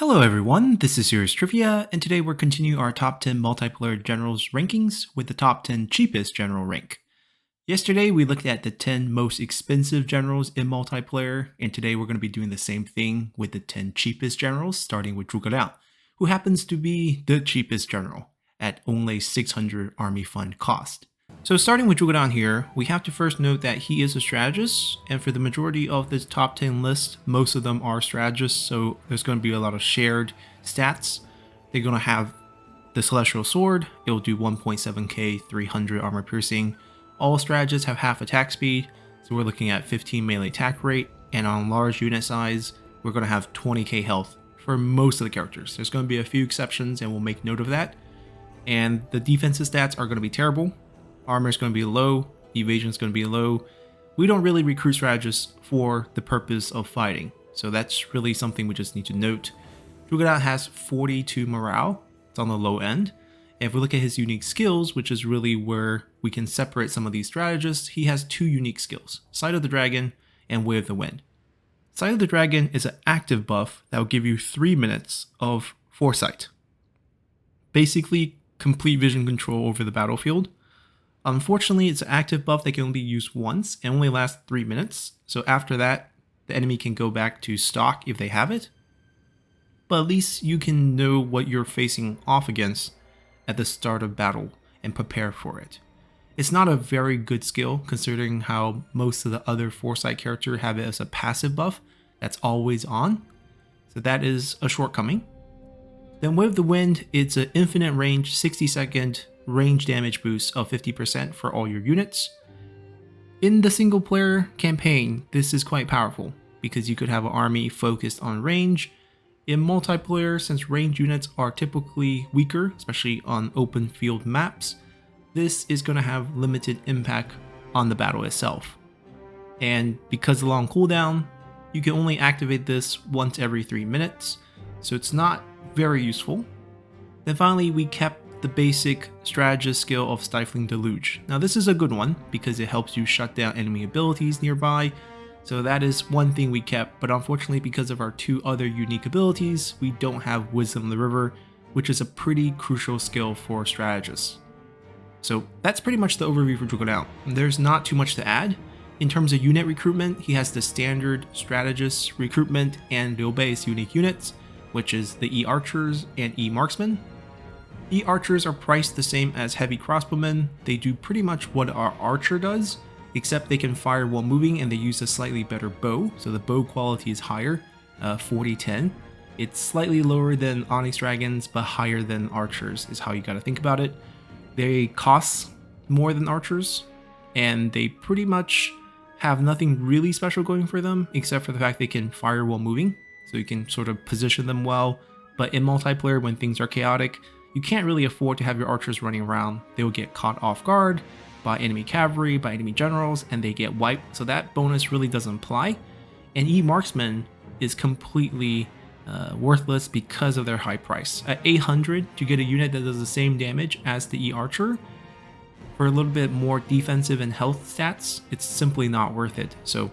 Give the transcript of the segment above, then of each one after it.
Hello everyone, this is Serious Trivia, and today we're continuing our top 10 multiplayer generals rankings with the top 10 cheapest general rank. Yesterday we looked at the 10 most expensive generals in multiplayer, and today we're going to be doing the same thing with the 10 cheapest generals, starting with Drugal, who happens to be the cheapest general at only 600 army fund cost. So starting with Drugal here, we have to first note that he is a strategist, and for the majority of this top 10 list, most of them are strategists, so there's going to be a lot of shared stats. They're going to have the Celestial Sword, it'll do 1.7k, 300 armor piercing. All strategists have half attack speed, so we're looking at 15 melee attack rate, and on large unit size, we're going to have 20k health for most of the characters. There's going to be a few exceptions, and we'll make note of that. And the defensive stats are going to be terrible. Armor is going to be low, evasion is going to be low. We don't really recruit strategists for the purpose of fighting, so that's really something we just need to note. Drugal has 42 morale, it's on the low end. And if we look at his unique skills, which is really where we can separate some of these strategists, he has two unique skills, Sight of the Dragon and Way of the Wind. Sight of the Dragon is an active buff that will give you 3 minutes of foresight. Basically, complete vision control over the battlefield. Unfortunately, it's an active buff that can only be used once and only lasts 3 minutes, so after that, the enemy can go back to stock if they have it. But at least you can know what you're facing off against at the start of battle and prepare for it. It's not a very good skill considering how most of the other Foresight characters have it as a passive buff that's always on, so that is a shortcoming. Then with the Wind, it's an infinite range 60-second range damage boost of 50% for all your units. In the single player campaign, this is quite powerful because you could have an army focused on range. In multiplayer, since range units are typically weaker, especially on open field maps, this is going to have limited impact on the battle itself. And because of the long cooldown, you can only activate this once every 3 minutes, so it's not very useful. Then finally, we kept the basic strategist skill of Stifling Deluge. Now this is a good one because it helps you shut down enemy abilities nearby, so that is one thing we kept, but unfortunately because of our two other unique abilities, we don't have Wisdom of the River, which is a pretty crucial skill for strategists. So that's pretty much the overview for Drugal. There's not too much to add. In terms of unit recruitment, he has the standard strategist recruitment and bill-based unique units, which is the E-Archers and E-Marksmen. E-Archers are priced the same as heavy crossbowmen. They do pretty much what our archer does, except they can fire while moving and they use a slightly better bow, so the bow quality is higher, 40-10. It's slightly lower than Onyx Dragons, but higher than archers is how you gotta think about it. They cost more than archers, and they pretty much have nothing really special going for them, except for the fact they can fire while moving, so you can sort of position them well. But in multiplayer, when things are chaotic, you can't really afford to have your archers running around. They will get caught off guard by enemy cavalry, by enemy generals, and they get wiped, so that bonus really doesn't apply. And E-Marksman is completely worthless because of their high price. At 800 to get a unit that does the same damage as the E-Archer, for a little bit more defensive and health stats, it's simply not worth it. So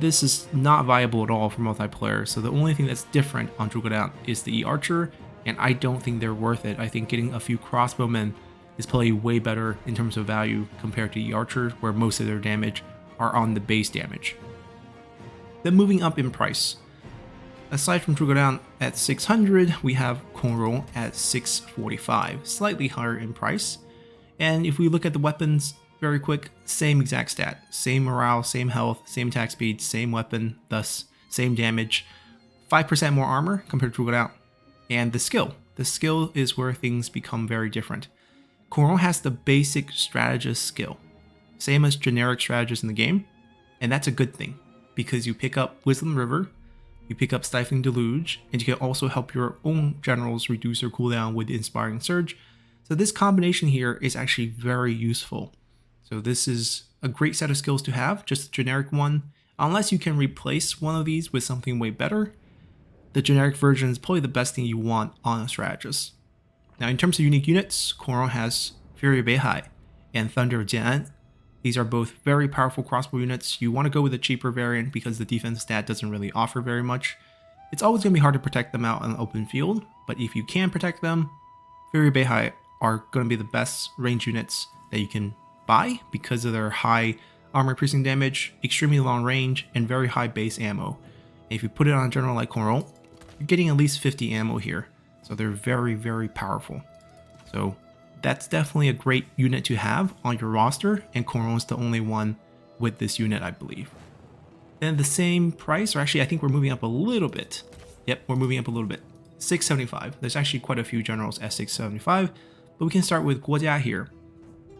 this is not viable at all for multiplayer, so the only thing that's different on Drugal is the E-Archer, and I don't think they're worth it. I think getting a few crossbowmen is probably way better in terms of value compared to E-Archer, where most of their damage are on the base damage. Then moving up in price. Aside from Drugal at 600, we have Coron at 645, slightly higher in price. And if we look at the weapons very quick, same exact stat, same morale, same health, same attack speed, same weapon, thus same damage, 5% more armor compared to Drugal. And the skill is where things become very different. Coron has the basic strategist skill, same as generic strategists in the game, and that's a good thing because you pick up Wisdom River, you pick up Stifling Deluge, and you can also help your own generals reduce their cooldown with Inspiring Surge. So this combination here is actually very useful. So this is a great set of skills to have, just a generic one. Unless you can replace one of these with something way better, the generic version is probably the best thing you want on a strategist. Now in terms of unique units, Coron has Fury of Beihai and Thunder of Jian. These are both very powerful crossbow units. You want to go with a cheaper variant because the defense stat doesn't really offer very much. It's always going to be hard to protect them out on an open field, but if you can protect them, Fury Beihai are going to be the best range units that you can buy because of their high armor piercing damage, extremely long range, and very high base ammo. And if you put it on a general like Coron, you're getting at least 50 ammo here. So they're very, very powerful. So that's definitely a great unit to have on your roster, and Coron's the only one with this unit, I believe. And the same price, or actually I think we're moving up a little bit. Yep, we're moving up a little bit. 675. There's actually quite a few generals at 675, but we can start with Guojia here.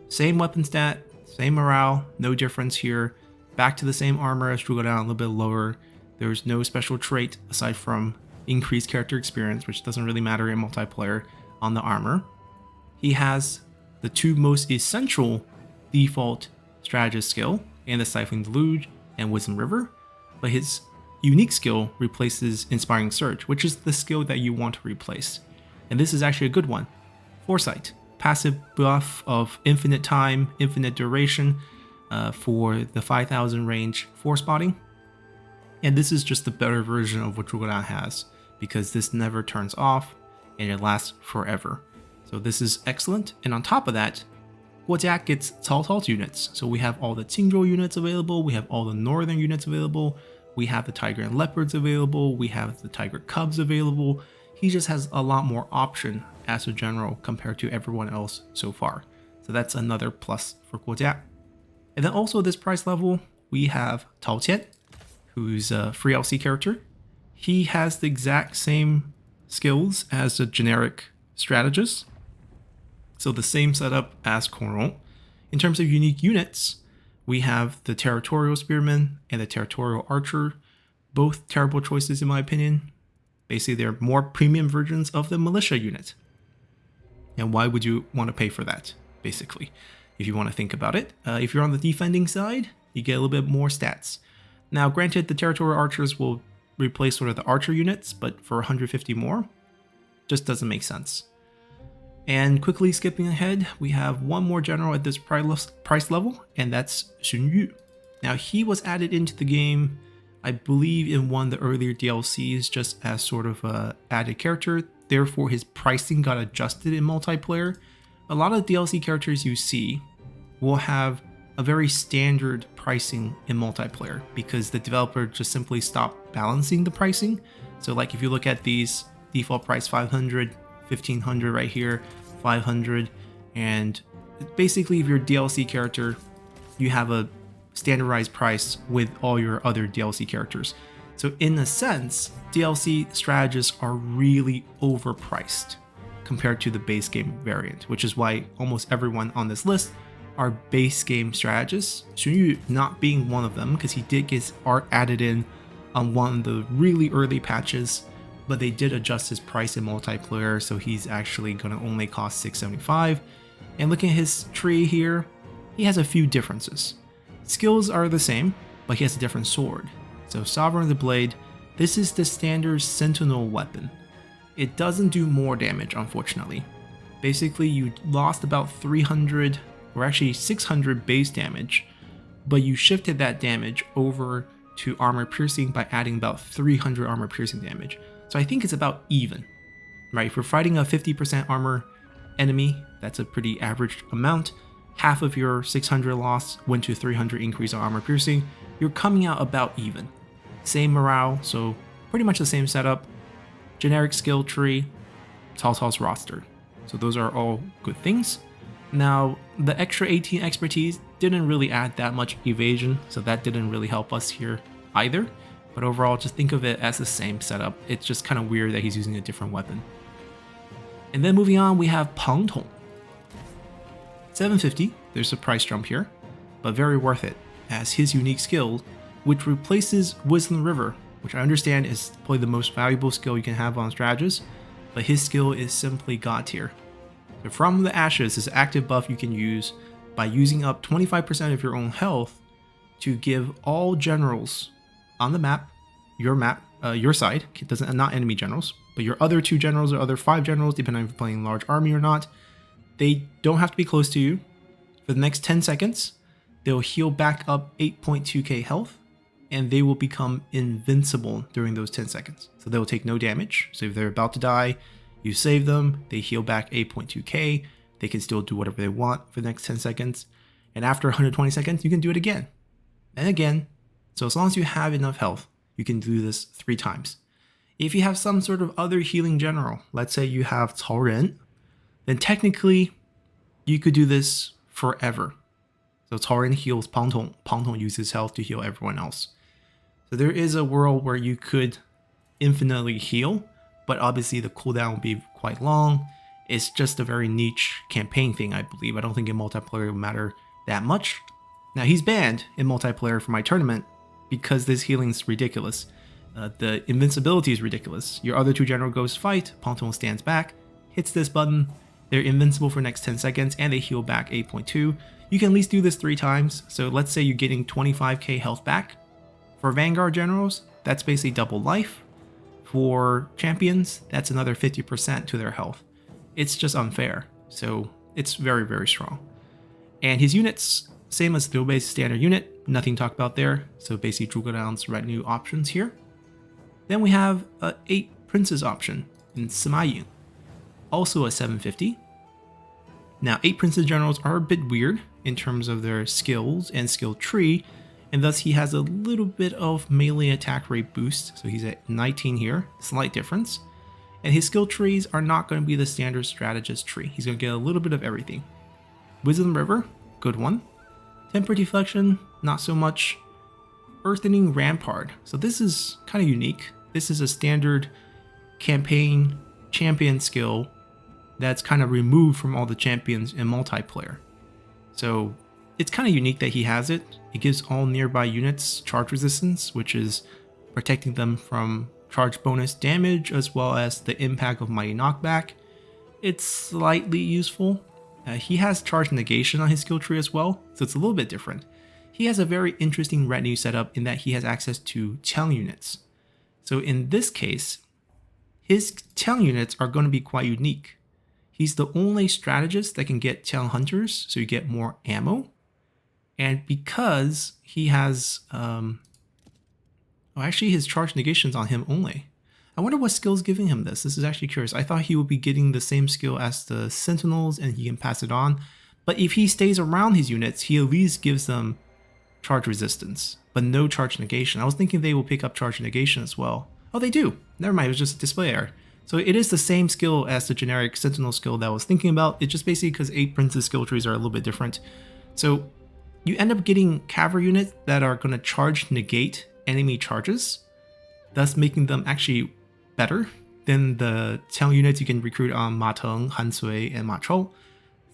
Same weapon stat, same morale, no difference here. Back to the same armor as Drugal, a little bit lower. There's no special trait aside from increased character experience, which doesn't really matter in multiplayer on the armor. He has the two most essential default strategist skill and the Stifling Deluge and Wisdom River, but his unique skill replaces Inspiring Surge, which is the skill that you want to replace. And this is actually a good one. Foresight, passive buff of infinite time, infinite duration for the 5000 range force spotting. And this is just the better version of what Drugal has, because this never turns off and it lasts forever. So this is excellent. And on top of that, Guojia gets Cao Cao's units. So we have all the Qingzhou units available, we have all the northern units available, we have the Tiger and Leopards available, we have the Tiger Cubs available. He just has a lot more option as a general compared to everyone else so far. So that's another plus for Guojia. And then also this price level, we have Tao Qian, who's a free LC character. He has the exact same skills as a generic strategist. So the same setup as Coron. In terms of unique units, we have the Territorial Spearman and the Territorial Archer. Both terrible choices in my opinion. Basically, they're more premium versions of the militia unit. And why would you want to pay for that, basically, if you want to think about it? If you're on the defending side, you get a little bit more stats. Now, granted, the Territorial Archers will replace sort of the Archer units, but for 150 more, just doesn't make sense. And quickly skipping ahead, we have one more general at this price level, and that's Xun Yu. Now, he was added into the game, I believe, in one of the earlier DLCs, just as sort of a added character. Therefore, his pricing got adjusted in multiplayer. A lot of DLC characters you see will have a very standard pricing in multiplayer because the developer just simply stopped balancing the pricing. So like if you look at these, default price 500, 1500 right here, 500, and basically if you're a DLC character, you have a standardized price with all your other DLC characters. So in a sense, DLC strategists are really overpriced compared to the base game variant, which is why almost everyone on this list are base game strategists. Xun Yu not being one of them, because he did get art added in on one of the really early patches, but they did adjust his price in multiplayer, so he's actually going to only cost 675. And looking at his tree here, he has a few differences. Skills are the same, but he has a different sword. So Sovereign of the Blade, this is the standard Sentinel weapon. It doesn't do more damage, unfortunately. Basically, you lost about 300, or actually 600 base damage, but you shifted that damage over to armor piercing by adding about 300 armor piercing damage. So I think it's about even, right? If you're fighting a 50% armor enemy, that's a pretty average amount. Half of your 600 loss went to 300 increase on armor piercing. You're coming out about even. Same morale, so pretty much the same setup. Generic skill tree, Cao Cao's roster. So those are all good things. Now, the extra 18 expertise didn't really add that much evasion, so that didn't really help us here either. But overall, just think of it as the same setup. It's just kind of weird that he's using a different weapon. And then moving on, we have Pondhome. 750, there's a price jump here, but very worth it, as his unique skill, which replaces Wisdom River, which I understand is probably the most valuable skill you can have on strategists, but his skill is simply God tier. So from the Ashes is an active buff you can use by using up 25% of your own health to give all generals on the map, your side, it doesn't, not enemy generals, but your other 2 generals or other 5 generals, depending on if you're playing large army or not, they don't have to be close to you. For the next 10 seconds, they'll heal back up 8.2k health, and they will become invincible during those 10 seconds. So they will take no damage. So if they're about to die, you save them, they heal back 8.2k, they can still do whatever they want for the next 10 seconds. And after 120 seconds, you can do it again and again. So as long as you have enough health, you can do this 3 times. If you have some sort of other healing general, let's say you have Coron, then technically you could do this forever. So Coron heals Pondhome. Pondhome uses health to heal everyone else. So there is a world where you could infinitely heal, but obviously the cooldown will be quite long. It's just a very niche campaign thing, I believe. I don't think in multiplayer it will matter that much. Now he's banned in multiplayer for my tournament because this healing is ridiculous. The invincibility is ridiculous. Your other 2 general goes fight, Pondhome stands back, hits this button, they're invincible for the next 10 seconds, and they heal back 8.2. You can at least do this 3 times. So let's say you're getting 25k health back. For Vanguard generals, that's basically double life. For champions, that's another 50% to their health. It's just unfair. So it's very, very strong. And his units, same as the base standard unit, nothing to talk about there. So basically Drugal's retinue options here. Then we have a 8 princes option in Semaine, also a 750. Now 8 princes generals are a bit weird in terms of their skills and skill tree, and thus he has a little bit of melee attack rate boost. So he's at 19 here, slight difference. And his skill trees are not going to be the standard strategist tree. He's going to get a little bit of everything. Wisdom River, good one. Temper Deflection, not so much. Earthening Rampart. So this is kind of unique. This is a standard campaign champion skill that's kind of removed from all the champions in multiplayer. So it's kind of unique that he has it. It gives all nearby units charge resistance, which is protecting them from charge bonus damage as well as the impact of mighty knockback. It's slightly useful. He has charge negation on his skill tree as well, so it's a little bit different. He has a very interesting retinue setup in that he has access to Chang units. So in this case, his Chang units are going to be quite unique. He's the only strategist that can get Chang hunters, so you get more ammo. And because he has, actually his charge negation's on him only. I wonder what skill's giving him this. This is actually curious. I thought he would be getting the same skill as the Sentinels and he can pass it on. But if he stays around his units, he at least gives them charge resistance, but no charge negation. I was thinking they will pick up charge negation as well. Oh, they do. Never mind, it was just a display error. So it is the same skill as the generic Sentinel skill that I was thinking about. It's just basically because 8 princes skill trees are a little bit different. So you end up getting cavalry units that are going to charge negate enemy charges, thus making them actually better than the Chang units you can recruit on Ma Teng, Han Sui, and Ma Chou.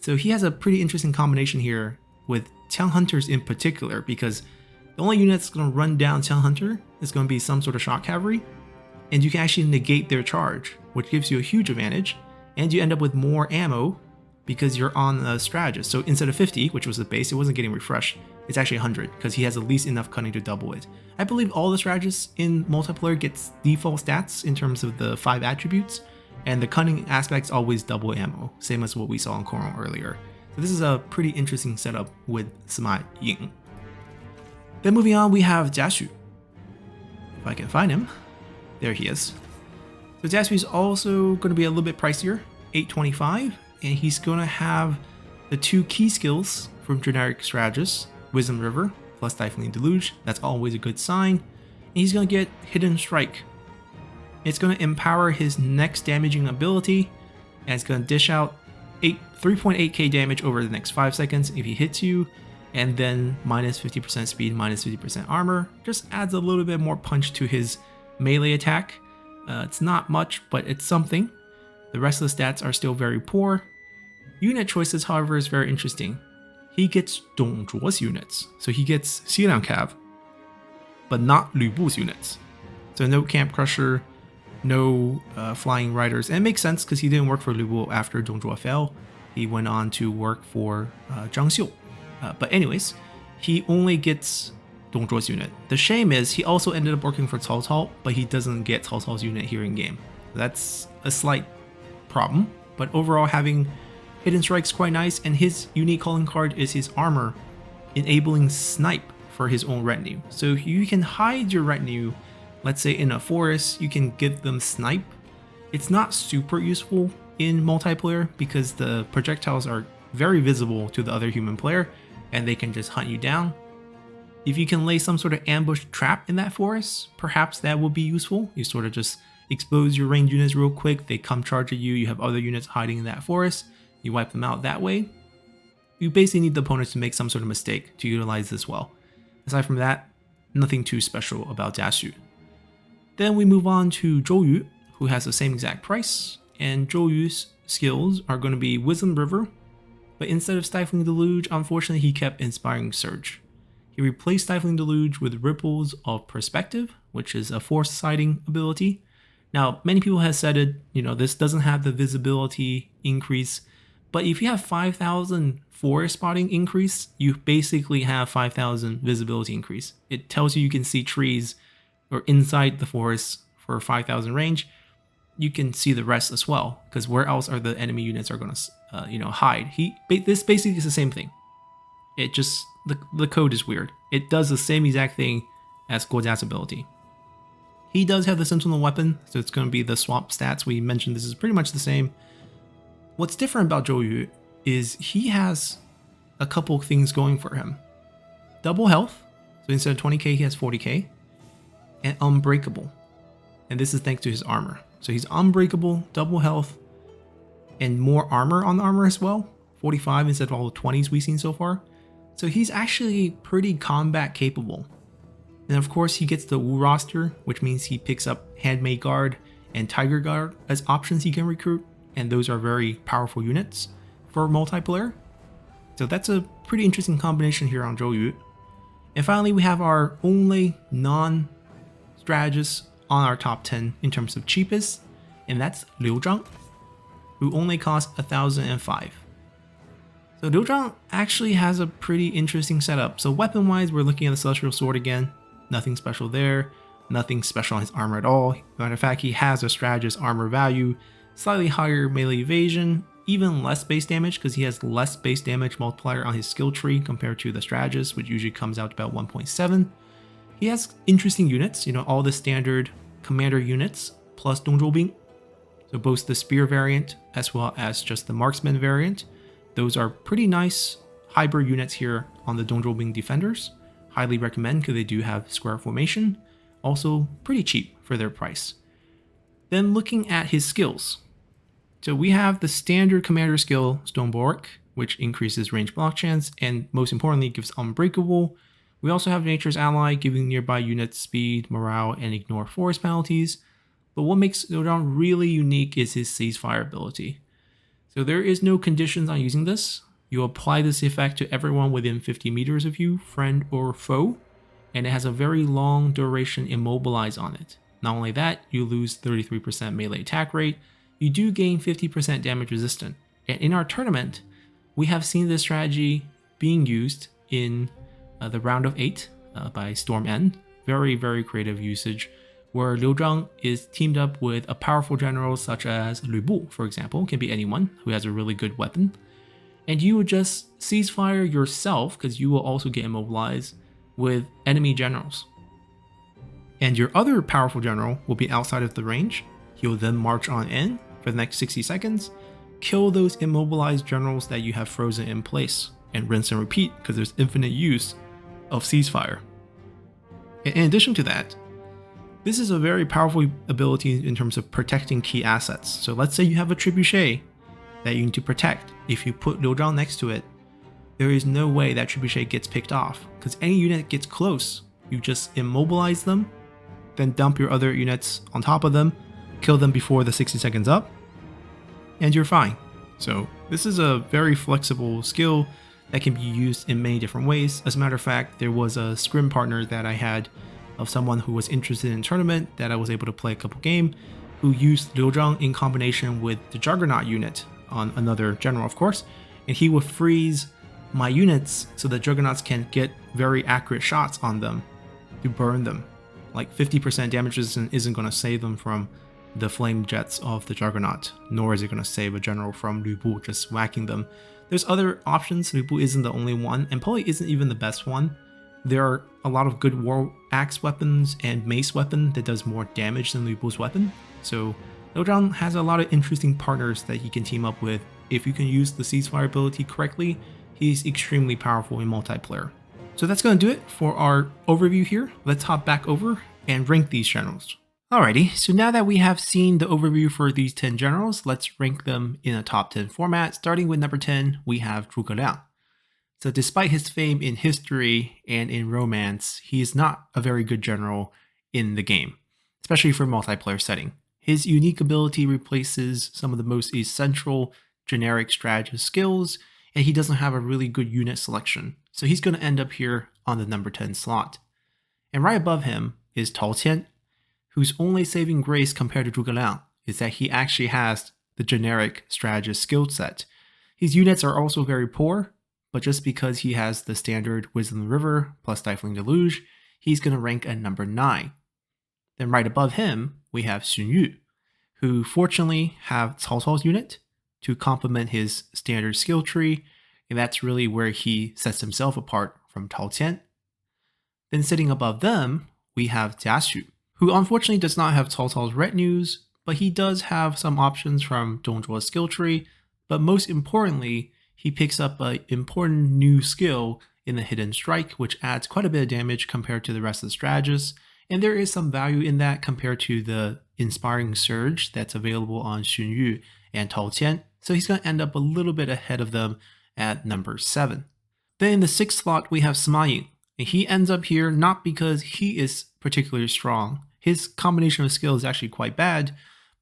So he has a pretty interesting combination here with Chang Hunters in particular, because the only unit that's going to run down Chang Hunter is going to be some sort of shock cavalry, and you can actually negate their charge, which gives you a huge advantage, and you end up with more ammo because you're on a strategist. So instead of 50, which was the base, it wasn't getting refreshed, it's actually 100 because he has at least enough cunning to double it. I believe all the strategists in multiplayer gets default stats in terms of the 5 attributes, and the cunning aspects always double ammo, same as what we saw in Coron earlier. So this is a pretty interesting setup with Semaine. Then moving on, we have Jasper. If I can find him. There he is. So Jasper is also going to be a little bit pricier, 825, and he's going to have the 2 key skills from generic strategists, Wisdom River plus Stifling Deluge. That's always a good sign. And he's going to get Hidden Strike. It's going to empower his next damaging ability, and it's going to dish out 3.8k damage over the next 5 seconds if he hits you, and then minus 50% speed, minus 50% armor. Just adds a little bit more punch to his melee attack. It's not much, but it's something. The rest of the stats are still very poor. Unit choices, however, is very interesting. He gets Dong Zhuo's units, so he gets Xiliang Cav, but not Lu Bu's units. So no Camp Crusher, no Flying Riders, and it makes sense because he didn't work for Lu Bu after Dong Zhuo fell. He went on to work for Zhang Xiu. But anyways, he only gets Dong Zhuo's unit. The shame is he also ended up working for Cao Cao, but he doesn't get Cao Cao's unit here in game. That's a slight problem, but overall having Hidden Strike's quite nice, and his unique calling card is his armor, enabling snipe for his own retinue. So you can hide your retinue, let's say in a forest, you can give them snipe. It's not super useful in multiplayer because the projectiles are very visible to the other human player and they can just hunt you down. If you can lay some sort of ambush trap in that forest, perhaps that will be useful. You sort of just expose your ranged units real quick, they come charge at you, you have other units hiding in that forest, you wipe them out that way. You basically need the opponents to make some sort of mistake to utilize this well. Aside from that, nothing too special about Jasper. Then we move on to Zhou Yu, who has the same exact price, and Zhou Yu's skills are going to be Wisdom River, but instead of Stifling Deluge, unfortunately he kept Inspiring Surge. He replaced Stifling Deluge with Ripples of Perspective, which is a forest sighting ability. Now, many people have said it, this doesn't have the visibility increase, but if you have 5,000 forest spotting increase, you basically have 5,000 visibility increase. It tells you can see trees or inside the forest for 5,000 range. You can see the rest as well, because where else are the enemy units are going to, hide? This basically is the same thing. It just, the code is weird. It does the same exact thing as Guojia's ability. He does have the Sentinel weapon, so it's going to be the swap stats. We mentioned this is pretty much the same. What's different about Zhou Yu is he has a couple things going for him. Double health, so instead of 20k he has 40k, and unbreakable. And this is thanks to his armor. So he's unbreakable, double health, and more armor on the armor as well. 45 instead of all the 20s we've seen so far. So he's actually pretty combat capable. And of course he gets the Wu roster, which means he picks up Handmaid Guard and Tiger Guard as options he can recruit. And those are very powerful units for multiplayer. So that's a pretty interesting combination here on Zhou Yu. And finally we have our only non-strategist on our top 10 in terms of cheapest, and that's Liu Zhang, who only costs 1,005. So Liu Zhang actually has a pretty interesting setup. So weapon wise, we're looking at the Celestial Sword again. Nothing special there, nothing special on his armor at all. Matter of fact, he has a strategist armor value, slightly higher melee evasion, even less base damage because he has less base damage multiplier on his skill tree compared to the strategist, which usually comes out to about 1.7. He has interesting units, all the standard commander units plus Dongzhou Bing. So both the spear variant as well as just the marksman variant. Those are pretty nice hybrid units here on the Dongzhou Bing defenders. Highly recommend because they do have square formation. Also pretty cheap for their price. Then looking at his skills. So we have the standard commander skill, Stoneborg, which increases range block chance and most importantly gives unbreakable. We also have Nature's Ally, giving nearby units speed, morale, and ignore forest penalties. But what makes Liu Zhang really unique is his ceasefire ability. So there is no conditions on using this. You apply this effect to everyone within 50 meters of you, friend or foe, and it has a very long duration immobilize on it. Not only that, you lose 33% melee attack rate, you do gain 50% damage resistant. And in our tournament, we have seen this strategy being used in the round of 8 by Storm N. Very, very creative usage, where Liu Zhang is teamed up with a powerful general such as Lu Bu, for example, can be anyone who has a really good weapon. And you would just ceasefire yourself, because you will also get immobilized, with enemy generals. And your other powerful general will be outside of the range. He'll then march on in for the next 60 seconds, kill those immobilized generals that you have frozen in place, and rinse and repeat because there's infinite use of ceasefire. In addition to that, this is a very powerful ability in terms of protecting key assets. So let's say you have a trebuchet that you need to protect. If you put Liu Zhang next to it, there is no way that trebuchet gets picked off, because any unit that gets close, you just immobilize them, then dump your other units on top of them, kill them before the 60 seconds up, and you're fine. So this is a very flexible skill that can be used in many different ways. As a matter of fact, there was a scrim partner that I had of someone who was interested in a tournament that I was able to play a couple games, who used Liu Zhang in combination with the Juggernaut unit on another general, of course, and he would freeze my units so that Juggernauts can get very accurate shots on them to burn them. Like 50% damage resistance isn't going to save them from the flame jets of the Juggernaut, nor is it going to save a general from Lu Bu just whacking them. There's other options. Lu Bu isn't the only one, and probably isn't even the best one. There are a lot of good war axe weapons and mace weapon that does more damage than Lu Bu's weapon, so Liu Zhang has a lot of interesting partners that he can team up with. If you can use the ceasefire ability correctly, he's extremely powerful in multiplayer. So that's going to do it for our overview here. Let's hop back over and rank these generals. Alrighty, so now that we have seen the overview for these 10 generals, let's rank them in a top 10 format. Starting with number 10, we have Drugal. So despite his fame in history and in romance, he is not a very good general in the game, especially for multiplayer setting. His unique ability replaces some of the most essential generic strategist skills, and he doesn't have a really good unit selection. So he's going to end up here on the number 10 slot. And right above him is Tao Qian, whose only saving grace compared to Drugal is that he actually has the generic strategist skill set. His units are also very poor, but just because he has the standard Wisdom River plus Stifling Deluge, he's going to rank at number 9. Then right above him, we have Xun Yu, who fortunately have Cao Cao's unit to complement his standard skill tree, and that's really where he sets himself apart from Tao Qian. Then sitting above them, we have Jasper, who unfortunately does not have Cao Cao's retinues, but he does have some options from Dongzhuo's skill tree, but most importantly, he picks up an important new skill in the Hidden Strike, which adds quite a bit of damage compared to the rest of the strategists, and there is some value in that compared to the Inspiring Surge that's available on Xun Yu and Tao Qian, so he's going to end up a little bit ahead of them at number 7. Then in the 6th slot, we have Semaine, and he ends up here not because he is particularly strong. His combination of skills is actually quite bad,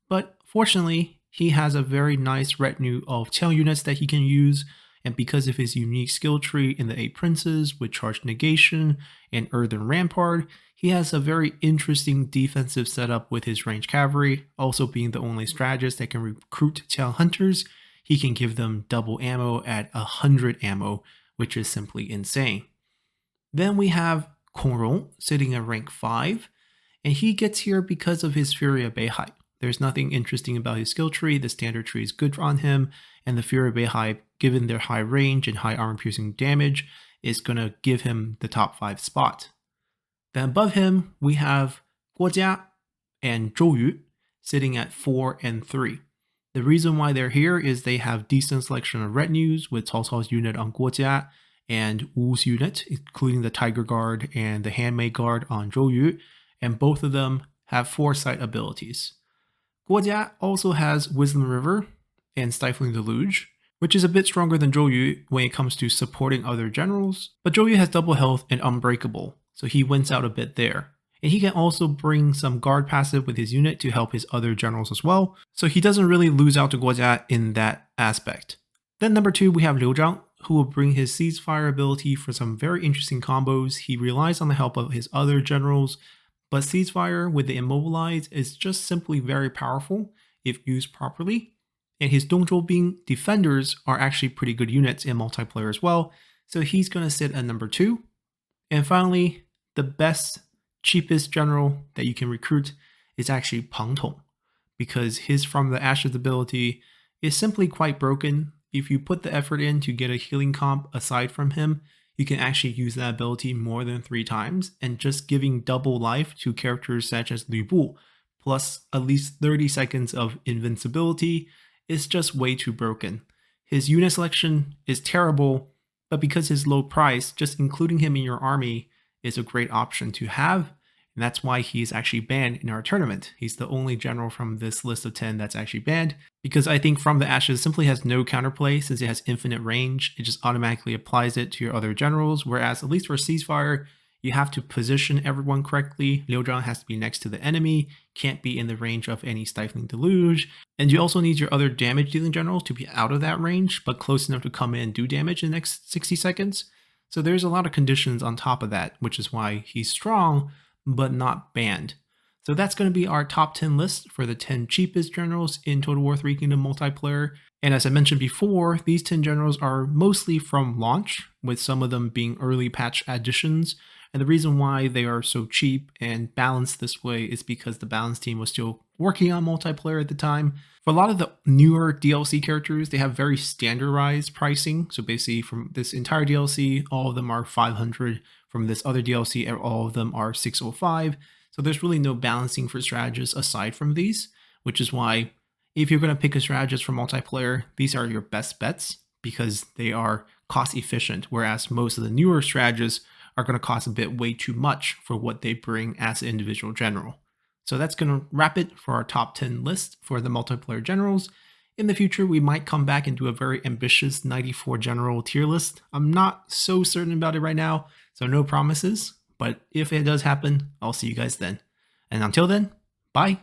but fortunately, he has a very nice retinue of tail units that he can use, and because of his unique skill tree in the 8 Princes with Charged Negation and Earthen Rampart, he has a very interesting defensive setup with his ranged cavalry. Also being the only strategist that can recruit tail hunters, he can give them double ammo at 100 ammo, which is simply insane. Then we have Coron sitting at rank 5, and he gets here because of his Fury of Beihai. There's nothing interesting about his skill tree, the standard tree is good on him, and the Fury of Beihai, given their high range and high armor piercing damage, is going to give him the top 5 spot. Then above him, we have Guojia and Zhou Yu sitting at 4 and 3. The reason why they're here is they have decent selection of retinues with Cao Cao's unit on Guojia and Wu's unit, including the Tiger Guard and the Handmaid Guard on Zhou Yu, and both of them have foresight abilities. Guojia also has Wisdom River and Stifling Deluge, which is a bit stronger than Zhou Yu when it comes to supporting other generals, but Zhou Yu has double health and Unbreakable, so he wins out a bit there. And he can also bring some guard passive with his unit to help his other generals as well, so he doesn't really lose out to Guojia in that aspect. Then number 2, we have Liu Zhang, who will bring his ceasefire ability for some very interesting combos. He relies on the help of his other generals, but ceasefire with the immobilize is just simply very powerful if used properly. And his Dongzhuo Bing defenders are actually pretty good units in multiplayer as well, so he's going to sit at number 2. And finally, the best, cheapest general that you can recruit is actually Pondhome, because his From the Ashes ability is simply quite broken. If you put the effort in to get a healing comp aside from him, you can actually use that ability more than 3 times, and just giving double life to characters such as Lu Bu, plus at least 30 seconds of invincibility, is just way too broken. His unit selection is terrible, but because his low price, just including him in your army is a great option to have, and that's why he's actually banned in our tournament. He's the only general from this list of 10 that's actually banned, because I think From the Ashes simply has no counterplay. Since it has infinite range, it just automatically applies it to your other generals, whereas at least for ceasefire, you have to position everyone correctly. Liu Zhang has to be next to the enemy, can't be in the range of any Stifling Deluge, and you also need your other damage dealing generals to be out of that range, but close enough to come in and do damage in the next 60 seconds. So there's a lot of conditions on top of that, which is why he's strong, but not banned. So that's going to be our top 10 list for the 10 cheapest generals in Total War 3 Kingdom multiplayer. And as I mentioned before, these 10 generals are mostly from launch, with some of them being early patch additions. And the reason why they are so cheap and balanced this way is because the balance team was still working on multiplayer at the time. For a lot of the newer DLC characters, they have very standardized pricing. So basically from this entire DLC, all of them are 500 From this other DLC, all of them are 605. So there's really no balancing for strategists aside from these, which is why if you're going to pick a strategist for multiplayer, these are your best bets because they are cost efficient, whereas most of the newer strategists are going to cost a bit way too much for what they bring as an individual general. So that's going to wrap it for our top 10 list for the multiplayer generals. In the future, we might come back and do a very ambitious 94 general tier list. I'm not so certain about it right now, so no promises. But if it does happen, I'll see you guys then. And until then, bye.